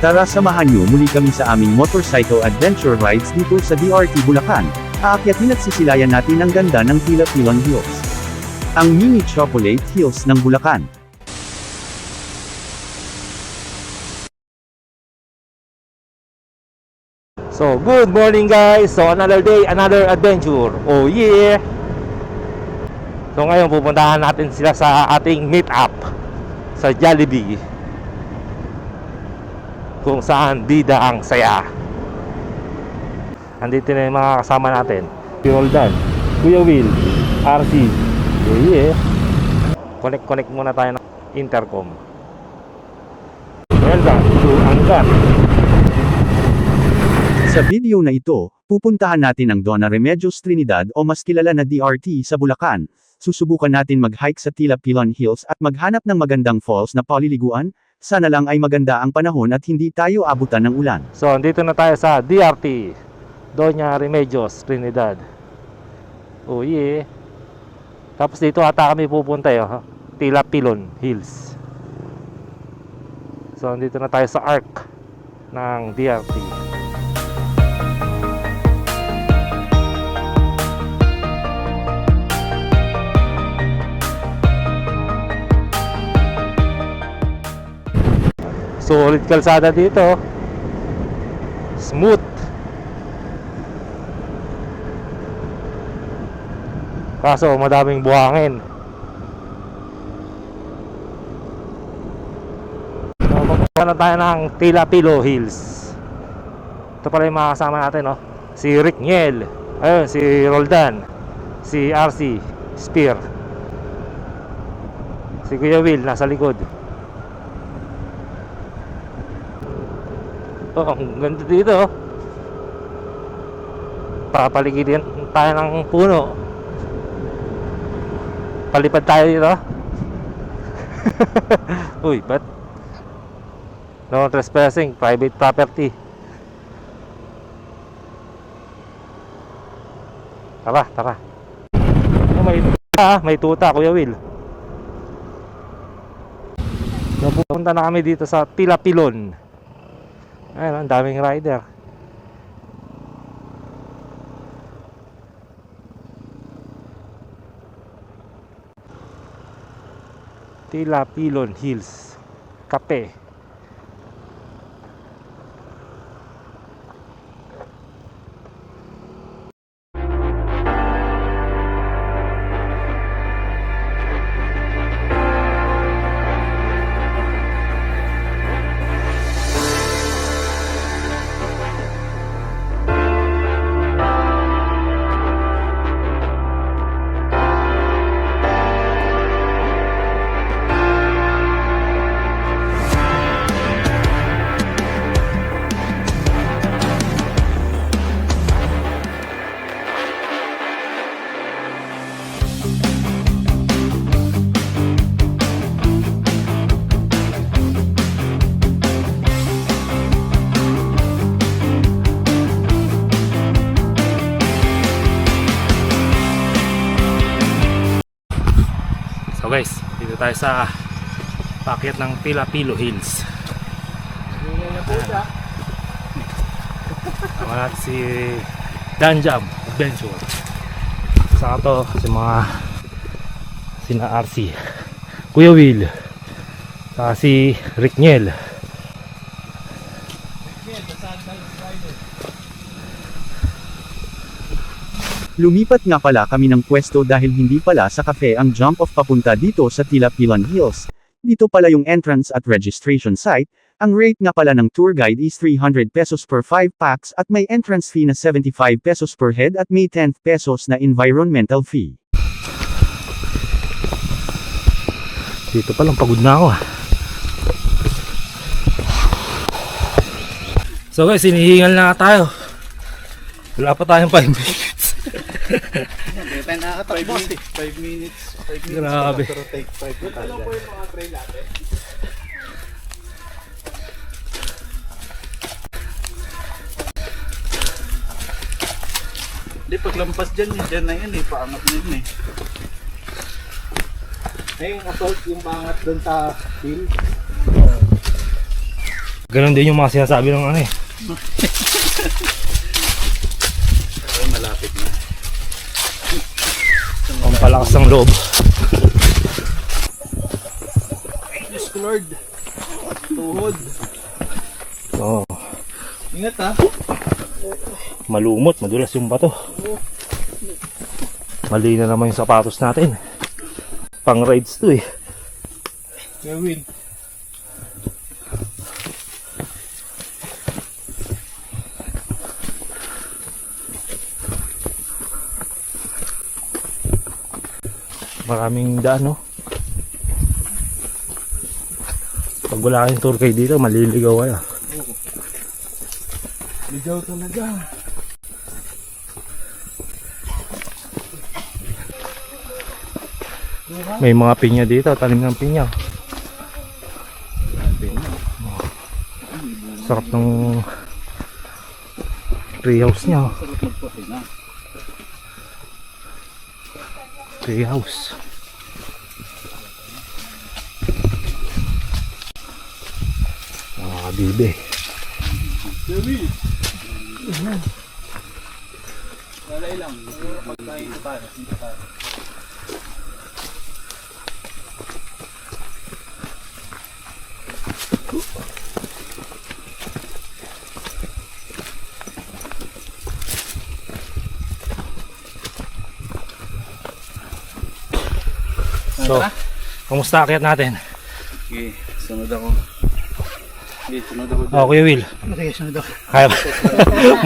Tara samahan niyo muli kami sa aming motorcycle adventure rides dito sa DRT Bulacan. Aakyatin at sisilayan natin ang ganda ng Pilapilon Hills. Ang mini chocolate hills ng Bulacan. So, good morning guys! So, another day, another adventure. Oh yeah! So, ngayon pupuntahan natin sila sa ating meet up sa Jollibee, kung saan bida ang saya. Andito na yung mga kasama natin. Si Roldan, Kuya Will, RC. Oh yeah! Connect muna tayo ng intercom. Welcome to Angat. Sa video na ito, pupuntahan natin ang Donna Remedios Trinidad o mas kilala na DRT sa Bulacan. Susubukan natin mag-hike sa Pilapilon Hills at maghanap ng magandang falls na paliliguan. Sana lang ay maganda ang panahon at hindi tayo abutan ng ulan. So, andito na tayo sa DRT, Donna Remedios Trinidad. Oh yeah. Tapos dito ata kami pupunta yun, Pilapilon Hills. So, andito na tayo sa arc ng DRT. Solid kalsada dito. Smooth. Kaso madaming buhangin. So, papunta na tayo ng Pilapilon Hills. Ito pala yung mga kasama natin, no? Si Rick Niel, ayun, si Roldan, si RC Spear, si Kuya Will nasa likod. Oh, ang ganda dito. Papaligidin tayo ng puno. Palipad tayo dito. Uy, ba't? No trespassing, private property. Tara. Oh, may tuta, Kuya Will. Napunta na kami dito sa Pilapilon. Ayun, ang daming rider. Pilapilon Hills Cafe. So guys, dito tayo sa paakyat ng Pilapilon Hills. Tama natin si Danjam Adventure. Saka to si mga sina RC, Kuya Will, saka si Rick Niel. Lumipat nga pala kami ng pwesto dahil hindi pala sa cafe ang jump off papunta dito sa Pilapilon Hills. Dito pala yung entrance at registration site. Ang rate nga pala ng tour guide is 300 pesos per 5 packs at may entrance fee na 75 pesos per head at may 10 pesos na environmental fee. Dito palang pagod na ako. So guys, hinihingal na tayo. Wala pa tayong 5 minutes. 5 minutes. Grabe. Pero take 5 na talaga. Ito po yung mga trail natin. Hindi, paglampas dyan na yan eh. Paangat na yun eh. Yung assault, yung pangat doon sa hill. Ganon din yung mga sinasabi ng ano eh. Ay, malapit na. Ang palakas ng loob. Diyos ko Lord. Tuhod. Oo. Ingat ha. Malumot, madulas yung bato. Mali na naman yung sapatos natin. Pang rides to eh. Gawin. Maraming daan, no? Pag wala kayong tour guide dito, maliligaw kayo. Ligaw talaga. May mga pinya dito, tanim ng pinya. Sarap ng treehouse niya. Sarap magputi na. Treehouse. Bibe. Gawin. Walay lang. Magkain na para. So, kamusta akyat natin? Okay, sunod ako. Okay, sunod ako. Oh, Kuya Will. Okay, sunod ako. Kaya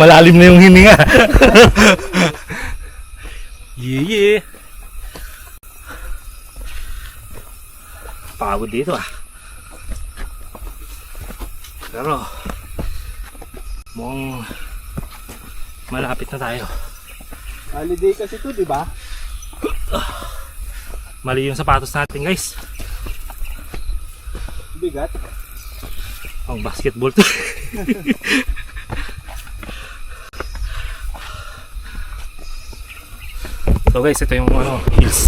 malalim na yung hininga. Yeah. Pagod dito ah. Pero mukhang malapit na tayo. Holiday kasi to, di ba? Mali yung sapatos natin, guys. Bigat. Ang basketball to. So guys, ito yung ano, hills.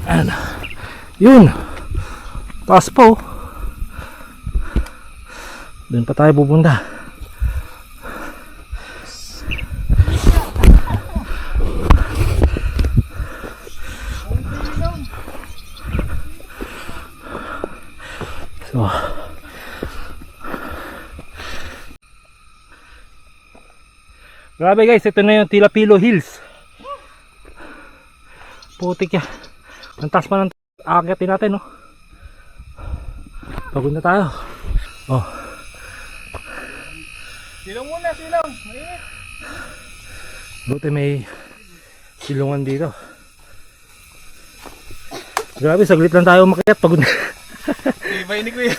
Ayan. Yun. Taas po. Doon pa tayo pupunta. So, grabe guys, ito na yung Tilapilo Hills. Putik yan. Ang taas pa ng aakyatin natin, no? Pagod na tayo. Oh. Silong muna, silong. Mainit. Buti may silungan dito. Grabe, saglit lang tayo umakyat. Pagod na. Ibay ni Kuya.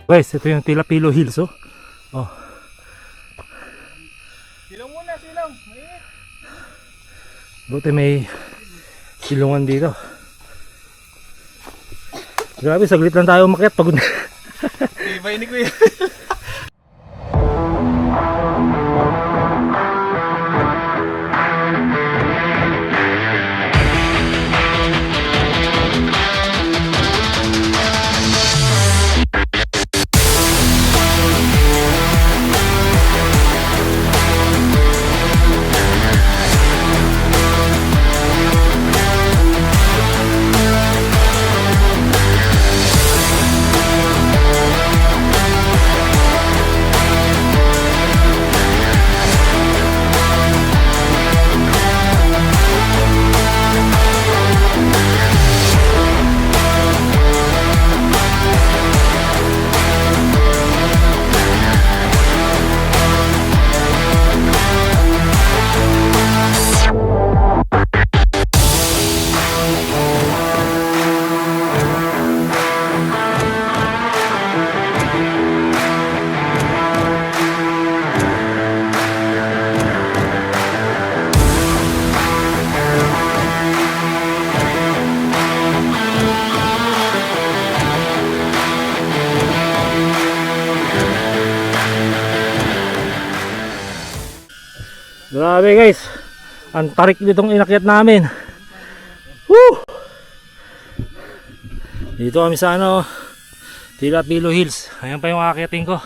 Guys, ito yung Tilapilo Hills, oh. Oh. Silong muna, silong. Mainit. Buti may silungan dito. Grabe, saglit lang tayo umakyat. Pagod na. Ibay ni Kuya. Grabe guys. Ang tarik nitong inakyat namin. Woo! Dito kami sa ano, Tilapilo Hills. Ayan pa yung akyatin ko.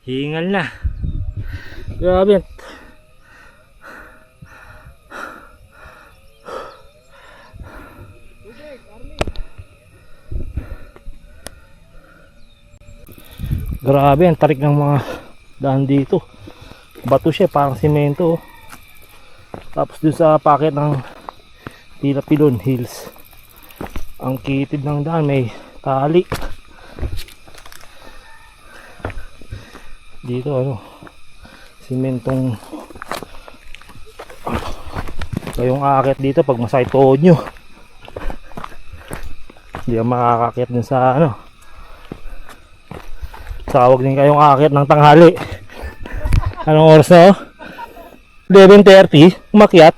Hingal na. Grabe. Grabe ang tarik ng mga daan dito. Bato siya, parang simento. Tapos dun sa packet ng Tilapilon Hills, ang kitid ng daan, may tali. Dito ano, simentong. Kayong aakyat dito pag masakit tuhod nyo, hindi ka makakakyat din sa ano. Sawag din kayong aakyat ng tanghali. Anong oras na? 11:30, umakyat.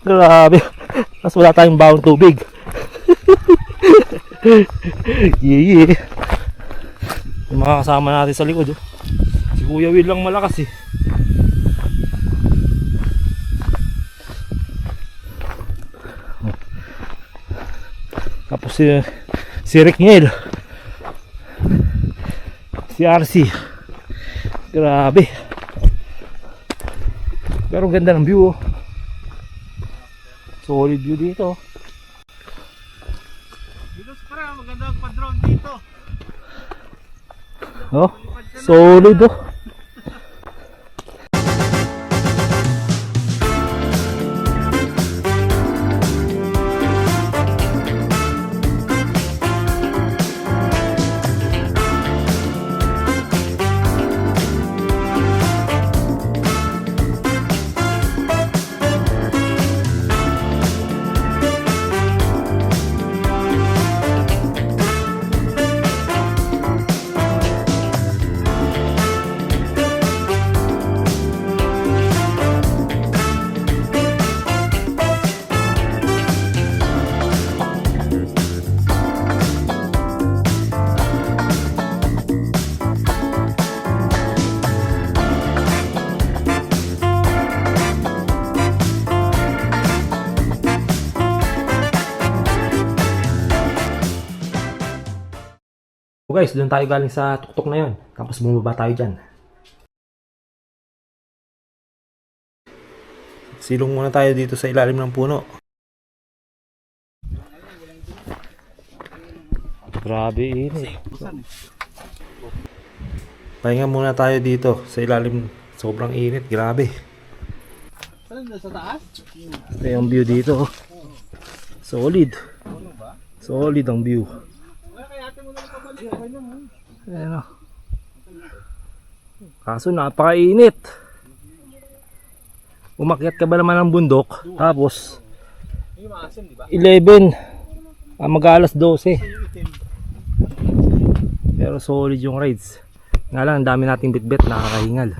Grabe. Tapos wala tayong bawang tubig. Yeah. Yung mga kasama natin sa likod, oh. Si Kuya Will lang malakas eh. Tapos si Rickniel, si RC. Grabe. Pero ganda ng view, oh. Solid view dito. Dito para maganda magpa-drone dito. Oh, solid, oh. So guys, doon tayo galing sa tuktok na yon. Tapos bumaba tayo dyan. Silong muna tayo dito sa ilalim ng puno. Grabe init. Pahinga muna tayo dito sa ilalim. Sobrang init, grabe. Sa taas? Ito yung view dito. Solid. Solid ang view. Ayan o. Kaso napakainit. Umakyat ka ba naman ng bundok, tapos 11 mag-alas 12. Pero solid yung rides. Nga lang, ang dami nating bitbit, nakakahingal.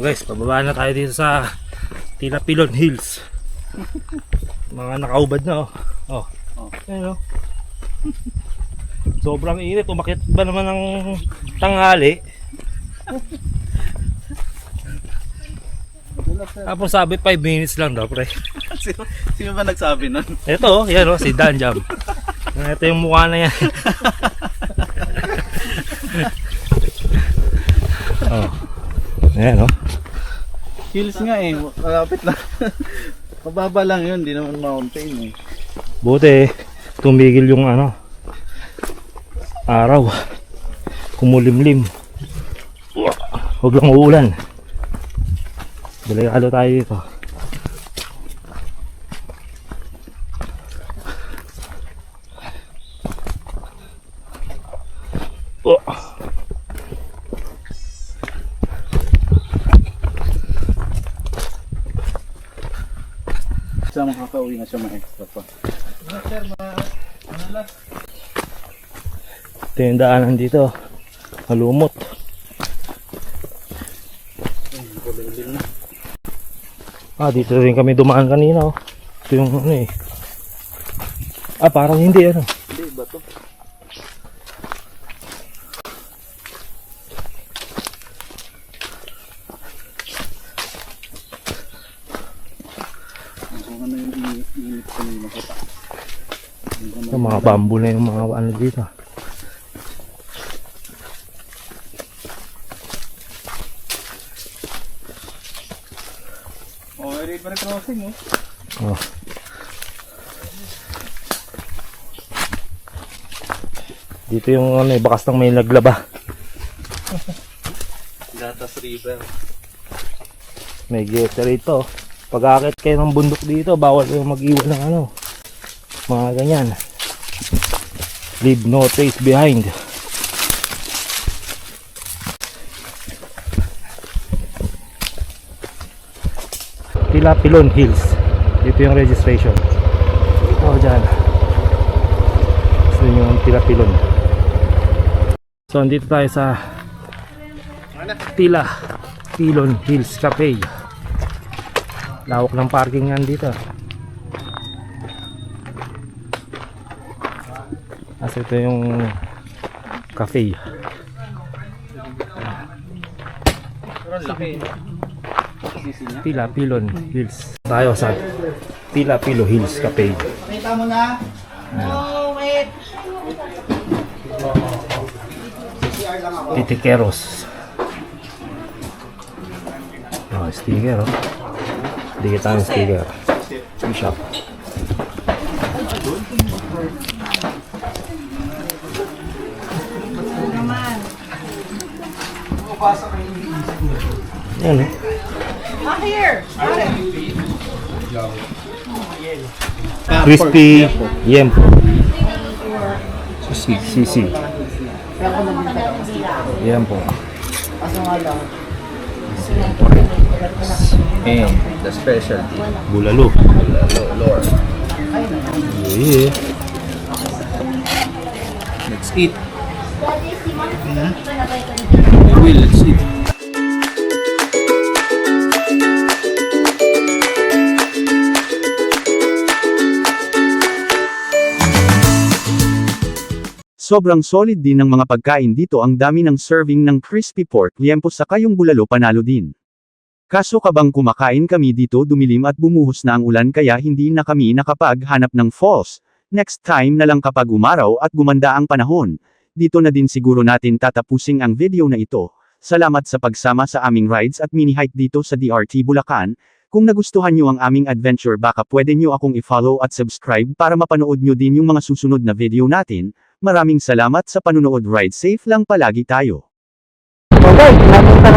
So guys, pababa na tayo dito sa Tila Pilon Hills. Mga nakaubad na oh. Oh. Ayun oh. Sobrang init, umakyat ba naman ng tanghali? Tapos sabi 5 minutes lang daw pre. Sino ba nagsabi nun? Ito, yan o, si Danjam. Ito yung mukha na yan. Oh. Ayan o. Hills nga eh, malapit lang. Mababa lang yun, di naman mountain eh. Buti, tumigil yung ano, araw. Kumulimlim. Huwag lang uulan. Delikado tayo dito. Oh. Sa makakauwi na siya ma-extra pa. Ito yung daanan dito. Malumot. Dito rin kami dumaan kanina oh. Ito yung ano eh. Parang hindi ano. Hindi, bato. Kung ano yung init kanina ko pa. Yung mga bamboo na yung mga ano dito. Oh, river crossing oh. Oh. Dito yung ano eh, bakas ng may naglaba. Gatas River. May gate rito. Pag aakit kayo ng bundok dito, bawal kayong mag-iwan ng ano. Mga ganyan. Leave no trace behind. Tila Pilon Hills. Dito yung registration. Oh, dyan. Gusto nyo yung Tila Pilon. So, andito tayo sa Tila Pilon Hills Cafe. Lawak ng parking yan dito. As ito yung cafe. Tila Pilon Hills. Tayo sa Tila Pilon Hills Cafe. Kita mo na? No, wait. Titikeros. Oh, sticker oh. Dikit tayo ng sticker. Shop. Yan eh. Here. Crispy yempo. Sisi. Yempo. And the specialty. Bulalo. Lord. Yeah. Let's eat. Let's eat. Sobrang solid din ng mga pagkain dito, ang dami ng serving ng crispy pork liempo saka yung bulalo panalo din. Kaso kabang kumakain kami dito dumilim at bumuhos na ang ulan kaya hindi na kami nakapaghanap ng falls. Next time na lang kapag umaraw at gumanda ang panahon. Dito na din siguro natin tatapusing ang video na ito. Salamat sa pagsama sa aming rides at mini hike dito sa DRT Bulacan. Kung nagustuhan nyo ang aming adventure baka pwede nyo akong i-follow at subscribe para mapanood nyo din yung mga susunod na video natin. Maraming salamat sa panunood, ride safe lang palagi tayo. So guys, napunta